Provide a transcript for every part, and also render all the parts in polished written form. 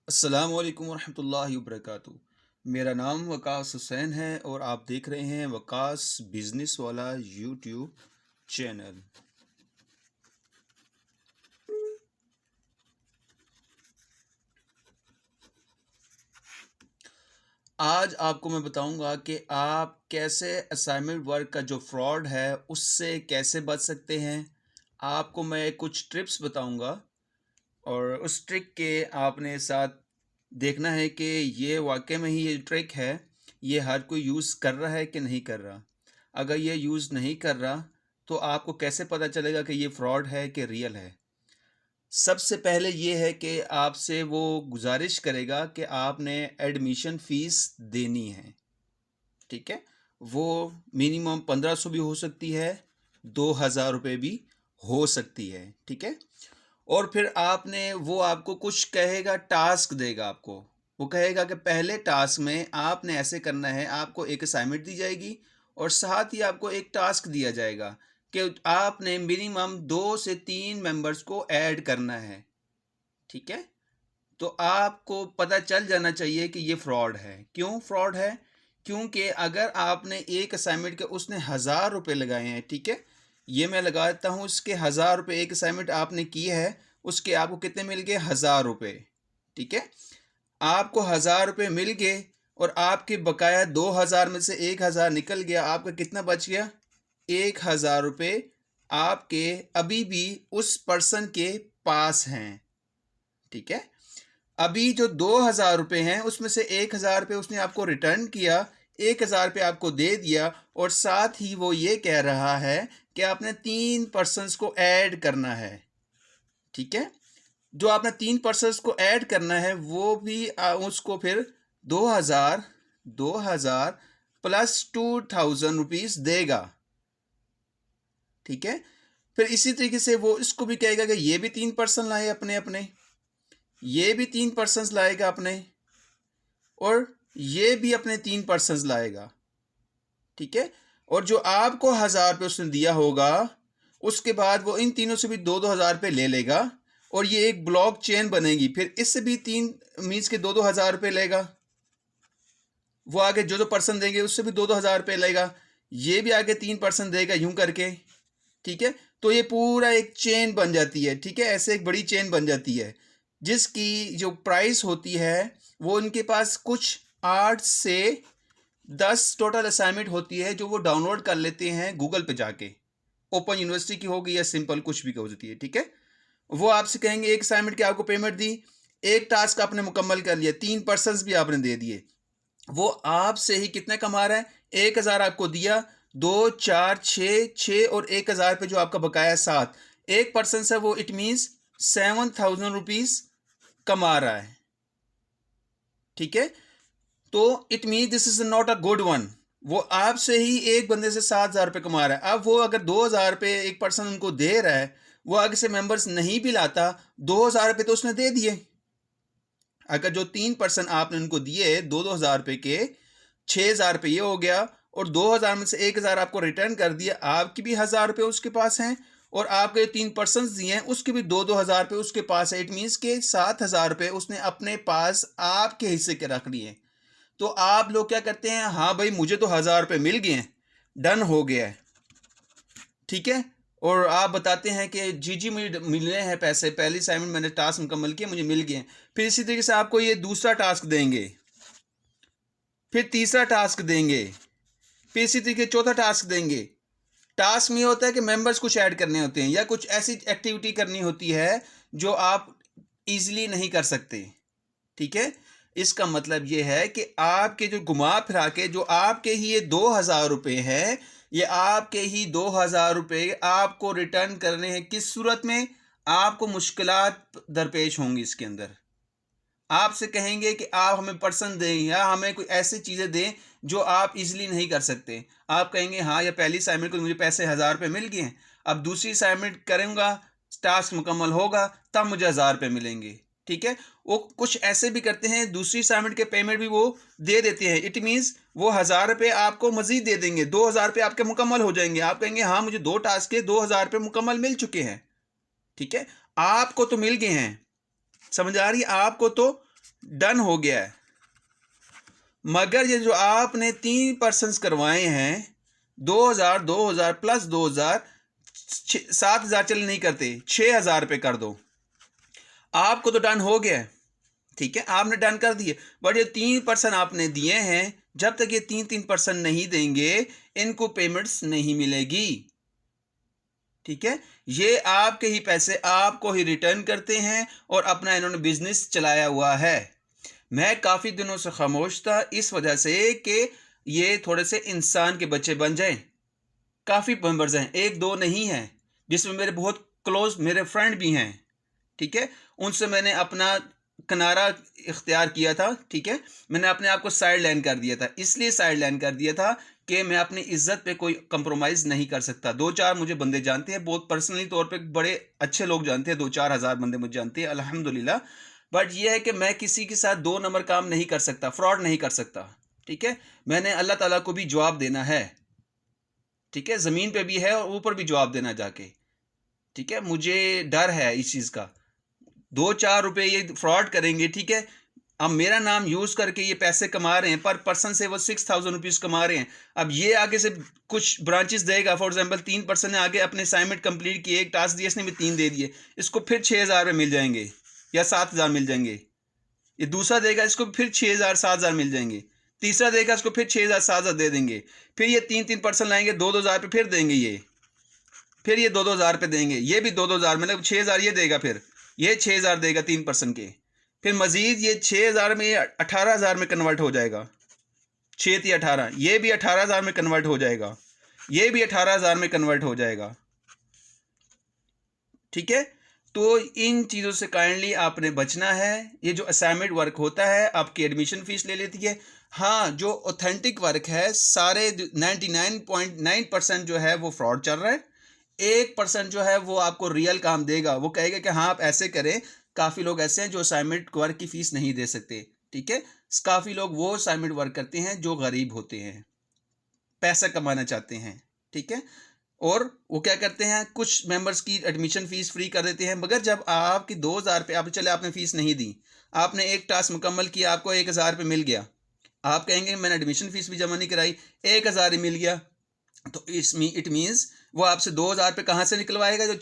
अस्सलामुअलैकुम वरहमतुल्लाहि वबरकातुहू। मेरा नाम वकास हुसैन है और आप देख रहे हैं वकास बिजनेस वाला यूट्यूब चैनल। आज आपको मैं बताऊंगा कि आप कैसे असाइनमेंट वर्क का जो फ्रॉड है उससे कैसे बच सकते हैं। आपको मैं कुछ ट्रिप्स बताऊंगा और उस ट्रिक के आपने साथ देखना है कि ये वाकई में ही ये ट्रिक है, ये हर कोई यूज़ कर रहा है कि नहीं कर रहा। अगर ये यूज़ नहीं कर रहा तो आपको कैसे पता चलेगा कि ये फ्रॉड है कि रियल है। सबसे पहले ये है कि आपसे वो गुजारिश करेगा कि आपने एडमिशन फ़ीस देनी है, ठीक है? वो मिनिमम 1500 भी हो सकती है, 2000 रुपये भी हो सकती है, ठीक है? और फिर आपने वो आपको कुछ कहेगा, टास्क देगा आपको। वो कहेगा कि पहले टास्क में आपने ऐसे करना है, आपको एक असाइनमेंट दी जाएगी और साथ ही आपको एक टास्क दिया जाएगा कि आपने मिनिमम 2 से 3 मेंबर्स को ऐड करना है, ठीक है? तो आपको पता चल जाना चाहिए कि ये फ्रॉड है। क्यों फ्रॉड है? क्योंकि अगर आपने एक असाइनमेंट के उसने 1000 रुपये लगाए हैं, ठीक है? ये मैं लगाता हूँ, उसके 1000 रुपये एक असाइनमेंट आपने की है, उसके आपको कितने मिल गए? 1000 रुपये, ठीक है? आपको 1000 रुपये मिल गए और आपके बकाया 2000 में से 1000 निकल गया, आपका कितना बच गया? 1000 रुपये आपके अभी भी उस पर्सन के पास हैं, ठीक है? अभी जो 2000 रुपये हैं उसमें से 1000 रुपये उसने आपको रिटर्न किया, 1000 रुपये आपको दे दिया और साथ ही वो ये कह रहा है कि आपने 3 पर्सन्स को ऐड करना है, ठीक है? जो आपने 3 पर्सन्स को ऐड करना है वो भी उसको फिर 2000 2000 प्लस 2000 रुपीज़ देगा, ठीक है? फिर इसी तरीके से वो इसको भी कहेगा कि ये भी 3 पर्सन लाए अपने अपने, ये भी 3 पर्सन्स लाएगा अपने और ये भी अपने 3 पर्सन्स लाएगा, ठीक है? और जो आपको 1000 रुपये उसने दिया होगा उसके बाद वो इन तीनों से भी 2-2 हज़ार रुपये ले लेगा और ये एक ब्लॉक चेन बनेगी। फिर इससे भी 3 मीन्स के 2-2 हज़ार रुपये लेगा। वो आगे जो जो पर्सन देंगे उससे भी 2-2 हज़ार रुपये लेगा। ये भी आगे 3 पर्सन देगा, यूं करके, ठीक है? तो ये पूरा एक चेन बन जाती है, ठीक है? ऐसे एक बड़ी चेन बन जाती है जिसकी जो प्राइस होती है वो उनके पास कुछ 8 से 10 टोटल असाइनमेंट होती है जो वो डाउनलोड कर लेते हैं गूगल पे जाके। ओपन यूनिवर्सिटी की होगी या सिंपल कुछ भी होती है, ठीक है? वो आपसे कहेंगे एक असाइनमेंट की आपको पेमेंट दी, एक टास्क आपने मुकम्मल कर लिया, 3 पर्सन्स भी आपने दे दिए। वो आपसे ही कितने कमा रहा है? 1000 आपको दिया, 2 4 6 6 और 1000 पे जो आपका बकाया 7, एक पर्सन से वो इट मीन्स 7000 रुपीज़ कमा रहा है, ठीक है? तो it mean this is not a good one. वो आपसे ही एक बंदे से 7000 रुपये कमा रहा है। अब वो अगर 2000 रुपये एक पर्सन उनको दे रहा है, वो आगे से मेंबर्स नहीं भी लाता, 2000 रुपये तो उसने दे दिए। अगर जो 3 पर्सन आपने उनको दिए 2-2 हज़ार रुपये के, 6000 रुपये ये हो गया और 2000 में से 1000 आपको रिटर्न कर दिया, आपकी भी 1000 रुपये उसके पास हैं और आपके 3 पर्सन दिए हैं उसके भी 2-2 हज़ार रुपये उसके पास है। इट मीन्स के 7000 रुपये उसने अपने पास आपके हिस्से के रख लिए। तो आप लोग क्या करते हैं? हाँ भाई, मुझे तो 1000 रुपये मिल गए हैं, डन हो गया है, ठीक है? और आप बताते हैं कि जी जी मुझे मिले हैं पैसे, पहली असाइनमेंट मैंने टास्क मुकम्मल किया, मुझे मिल गए हैं। फिर इसी तरीके से आपको ये दूसरा टास्क देंगे, फिर तीसरा टास्क देंगे, फिर इसी तरीके चौथा टास्क देंगे। टास्क में होता है कि मेंबर्स कुछ ऐड करने होते हैं या कुछ ऐसी एक्टिविटी करनी होती है जो आप इजीली नहीं कर सकते, ठीक है? इसका मतलब ये है कि आपके जो घुमा फिरा के जो आपके ही ये 2000 रुपये हैं, ये आपके ही 2000 रुपये आपको रिटर्न करने हैं। किस सूरत में? आपको मुश्किलात दरपेश होंगी इसके अंदर। आपसे कहेंगे कि आप हमें पर्सन दें या हमें कोई ऐसी चीज़ें दें जो आप इजीली नहीं कर सकते। आप कहेंगे हाँ, या पहली असाइनमेंट को मुझे पैसे 1000 रुपये मिल गए हैं, अब दूसरी असाइनमेंट करूँगा, टास्क मुकम्मल होगा, तब मुझे 1000 रुपये मिलेंगे, ठीक है? वो कुछ ऐसे भी करते हैं, दूसरी असाइनमेंट के पेमेंट भी वो दे देते हैं। इट मीन्स वो 1000 रुपये आपको मज़ीद दे देंगे, 2000 रुपये आपके मुकम्मल हो जाएंगे। आप कहेंगे हाँ, मुझे 2 टास्क के 2000 रुपये मुकम्मल मिल चुके हैं, ठीक है? आपको तो मिल गए हैं, समझ आ रही है? आपको तो डन हो गया है। मगर ये जो आपने 3% करवाए हैं, 2000 प्लस 2000, 7000 चल नहीं करते, 6000 रुपये कर दो। आपको तो डन हो गया है, ठीक है, आपने डन कर दिए। बट ये 3% आपने दिए हैं, जब तक ये 3% नहीं देंगे इनको पेमेंट्स नहीं मिलेगी, ठीक है। ये आपके ही पैसे आपको ही रिटर्न करते हैं और अपना इन्होंने बिजनेस चलाया हुआ है। मैं काफ़ी दिनों से खामोश था इस वजह से कि ये थोड़े से इंसान के बच्चे बन जाएं। काफ़ी मेंबर्स हैं, एक दो नहीं हैं, जिसमें मेरे बहुत क्लोज मेरे फ्रेंड भी हैं, ठीक है। उनसे मैंने अपना किनारा इख्तियार किया था, ठीक है। मैंने अपने आप को साइड लाइन कर दिया था, इसलिए साइड लाइन कर दिया था कि मैं अपनी इज्जत पे कोई कंप्रोमाइज़ नहीं कर सकता। 2-4 मुझे बंदे जानते हैं, बहुत पर्सनली तौर पे बड़े अच्छे लोग जानते हैं, 2-4 हज़ार बंदे मुझे जानते हैं अल्हम्दुलिल्लाह। बट ये है कि मैं किसी के साथ 2 नंबर काम नहीं कर सकता, फ्रॉड नहीं कर सकता, ठीक है। मैंने अल्लाह ताला को भी जवाब देना है, ठीक है, ज़मीन पे भी है और ऊपर भी जवाब देना जाके, ठीक है। मुझे डर है इस चीज़ का। 2-4 रुपए ये फ्रॉड करेंगे, ठीक है। अब मेरा नाम यूज़ करके ये पैसे कमा रहे हैं, पर पर्सन से वो 6000 रुपीज़ कमा रहे हैं। अब ये आगे से कुछ ब्रांचेस देगा, फॉर एग्जांपल 3% ने आगे अपने असाइनमेंट कंप्लीट किए, एक टास्क दिया, इसने भी 3 दे दिए, इसको फिर 6000 मिल जाएंगे या 7000 मिल जाएंगे। ये दूसरा देगा, इसको फिर 6000 7000 मिल जाएंगे। तीसरा देगा, इसको फिर 6000 7000 दे देंगे। फिर ये 3-3% लाएंगे, 2-2000 रुपये फिर देंगे ये, फिर ये 2-2000 रुपये देंगे, ये भी 2-2000, मतलब 6000 ये देगा, फिर ये 6000 देगा 3% के, फिर मजीद ये 6000 में 18000 में कन्वर्ट हो जाएगा, 6-18, ये भी 18000 में कन्वर्ट हो जाएगा, ये भी 18000 में कन्वर्ट हो जाएगा, ठीक है। तो इन चीज़ों से काइंडली आपने बचना है। ये जो असाइनमेंट वर्क होता है आपकी एडमिशन फ़ीस ले लेती है। हाँ, जो ऑथेंटिक वर्क है सारे 99.9% जो है वो फ्रॉड चल रहा है। 1% जो है वो आपको रियल काम देगा, वो कहेगा कि हाँ आप ऐसे करें। काफ़ी लोग ऐसे हैं जो असाइनमेंट वर्क की फ़ीस नहीं दे सकते, ठीक है। काफ़ी लोग वो असाइनमेंट वर्क करते हैं जो गरीब होते हैं, पैसा कमाना चाहते हैं, ठीक है। और वो क्या करते हैं, कुछ मेंबर्स की एडमिशन फ़ीस फ्री कर देते हैं, मगर जब आपकी 2000 रुपये आप चले आपने फ़ीस नहीं दी, आपने एक टास्क मुकम्मल किया, आपको 1000 रुपये मिल गया, आप कहेंगे मैंने एडमिशन फ़ीस भी जमा नहीं कराई, 1000 ही मिल गया, तो इट मीन्स वो आपसे 2000 रुपये कहाँ से निकलवाएगा, जो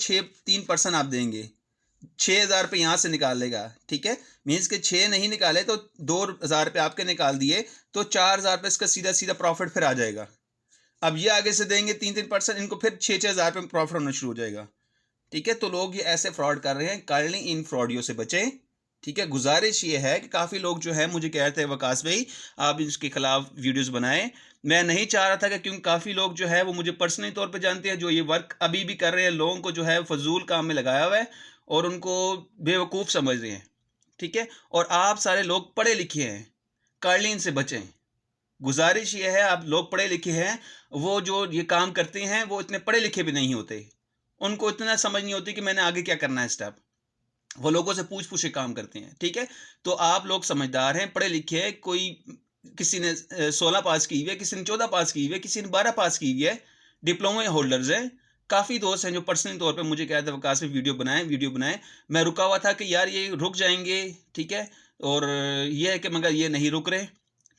3% आप देंगे, 6000 रुपये यहाँ से निकाल लेगा, ठीक है। मीन्स के 6 नहीं निकाले तो 2000 रुपये आपके निकाल दिए, तो 4000 रुपये इसका सीधा सीधा प्रॉफिट फिर आ जाएगा। अब ये आगे से देंगे 3-3%, इनको फिर 6-6 हज़ार रुपये प्रॉफिट होना शुरू हो जाएगा, ठीक है। तो लोग ये ऐसे फ्रॉड कर रहे हैं, काइंडली इन फ्रॉडियों से बचें, ठीक है। गुजारिश ये है कि काफ़ी लोग जो है मुझे कह रहे थे वकास भाई आप इसके खिलाफ वीडियोस बनाएं। मैं नहीं चाह रहा था कि, क्योंकि काफ़ी लोग जो है वो मुझे पर्सनली तौर पे जानते हैं, जो ये वर्क अभी भी कर रहे हैं, लोगों को जो है फजूल काम में लगाया हुआ है और उनको बेवकूफ़ समझ रहे हैं, ठीक है। और आप सारे लोग पढ़े लिखे हैं, काइंडली इनसे बचें। गुजारिश ये है, आप लोग पढ़े लिखे हैं, वो जो ये काम करते हैं वो इतने पढ़े लिखे भी नहीं होते, उनको इतना समझ नहीं होती कि मैंने आगे क्या करना है स्टेप, वो लोगों से पूछ पूछ के काम करते हैं, ठीक है। तो आप लोग समझदार हैं, पढ़े लिखे हैं, कोई किसी ने 16 पास की हुई है, किसी ने 14 पास की हुई है, किसी ने 12 पास की हुई है, डिप्लोमा होल्डर्स हैं। काफ़ी दोस्त हैं जो पर्सनली तौर पे मुझे कहते हैं वकास में वीडियो बनाएं। मैं रुका हुआ था कि यार ये रुक जाएंगे, ठीक है, और ये है कि मगर ये नहीं रुक रहे,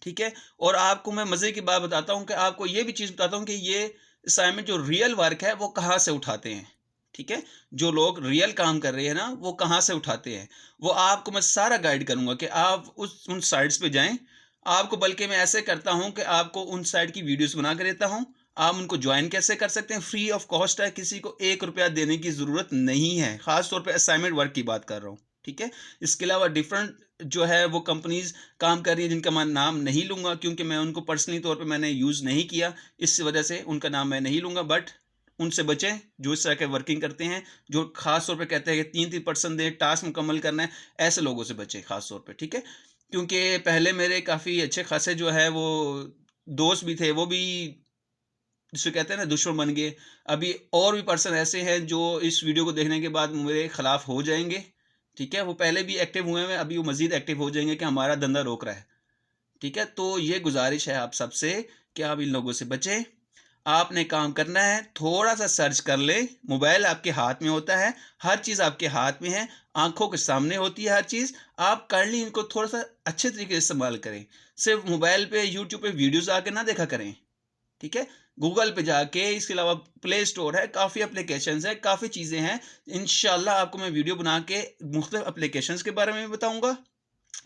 ठीक है। और आपको मैं मज़े की बात बताता हूँ कि आपको ये भी चीज़ बताता हूँ कि ये असाइनमेंट जो रियल वर्क है वो कहाँ से उठाते हैं, ठीक है। जो लोग रियल काम कर रहे हैं ना वो कहाँ से उठाते हैं, वो आपको मैं सारा गाइड करूँगा कि आप उन साइट्स पे जाएं। आपको बल्कि मैं ऐसे करता हूँ कि आपको उन साइट की वीडियोस बना कर देता हूँ, आप उनको ज्वाइन कैसे कर सकते हैं, फ्री ऑफ कॉस्ट है, किसी को 1 रुपया देने की ज़रूरत नहीं है, ख़ास तौर पे असाइनमेंट वर्क की बात कर रहा हूँ, ठीक है। इसके अलावा डिफरेंट जो है वो कंपनीज़ काम कर रही है जिनका मैं नाम नहीं लूँगा, क्योंकि मैं उनको पर्सनली तौर पे मैंने यूज़ नहीं किया, इस वजह से उनका नाम मैं नहीं लूँगा। बट उनसे बचें जो इस तरह के वर्किंग करते हैं, जो ख़ास तौर पे कहते हैं कि 3-3% दें, टास्क मुकम्मल करना है, ऐसे लोगों से बचें ख़ास तौर पे, ठीक है। क्योंकि पहले मेरे काफ़ी अच्छे खासे जो है वो दोस्त भी थे, वो भी जिसे कहते हैं ना दुश्मन बन गए। अभी और भी पर्सन ऐसे हैं जो इस वीडियो को देखने के बाद मेरे खिलाफ हो जाएंगे, ठीक है। वो पहले भी एक्टिव हुए हैं, अभी वो मज़ीद एक्टिव हो जाएंगे कि हमारा धंधा रोक रहा है, ठीक है। तो ये गुजारिश है आप सबसे कि आप इन लोगों से बचें। आपने काम करना है, थोड़ा सा सर्च कर ले, मोबाइल आपके हाथ में होता है, हर चीज़ आपके हाथ में है, आंखों के सामने होती है हर चीज़। आप काइंडली इनको थोड़ा सा अच्छे तरीके से इस्तेमाल करें। सिर्फ मोबाइल पे यूट्यूब पे वीडियोस आके ना देखा करें, ठीक है? गूगल पे जाके, इसके अलावा प्ले स्टोर है, काफ़ी एप्लीकेशंस है, काफ़ी चीज़ें हैं। इंशाल्लाह आपको मैं वीडियो बना के मुख्तलिफ एप्लीकेशंस के बारे में भी बताऊंगा।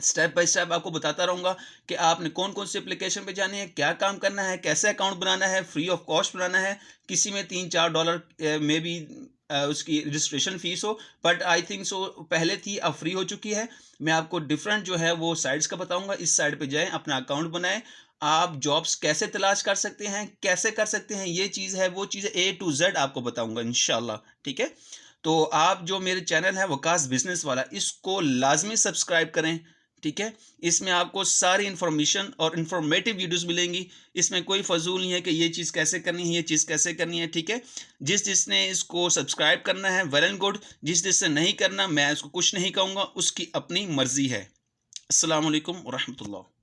स्टेप बाय स्टेप आपको बताता रहूँगा कि आपने कौन-कौन सी एप्लीकेशन पे जानी है, क्या काम करना है, कैसे अकाउंट बनाना है, फ्री ऑफ कॉस्ट बनाना है। किसी में $3-4 में भी उसकी रजिस्ट्रेशन फ़ीस हो, बट आई थिंक सो पहले थी, अब फ्री हो चुकी है। मैं आपको डिफरेंट जो है वो साइट्स का बताऊँगा, इस साइट पे जाएँ, अपना अकाउंट बनाएँ। आप जॉब्स कैसे तलाश कर सकते हैं, कैसे कर सकते हैं, ये चीज़ है, वो चीज़ है, ए टू ज़ेड आपको बताऊँगा इंशाल्लाह, ठीक है? तो आप जो मेरे चैनल है वकास बिज़नेस वाला, इसको लाज़मी सब्सक्राइब करें, ठीक है? इसमें आपको सारी इन्फॉर्मेशन और इन्फॉर्मेटिव वीडियोज़ मिलेंगी। इसमें कोई फ़ज़ूल नहीं है कि ये चीज़ कैसे करनी है, ये चीज़ कैसे करनी है, ठीक है? जिसने इसको सब्सक्राइब करना है वेल एंड गुड, जिसने नहीं करना मैं उसको कुछ नहीं कहूँगा, उसकी अपनी मर्ज़ी है। अस्सलामु अलैकुम व रहमतुल्लाह।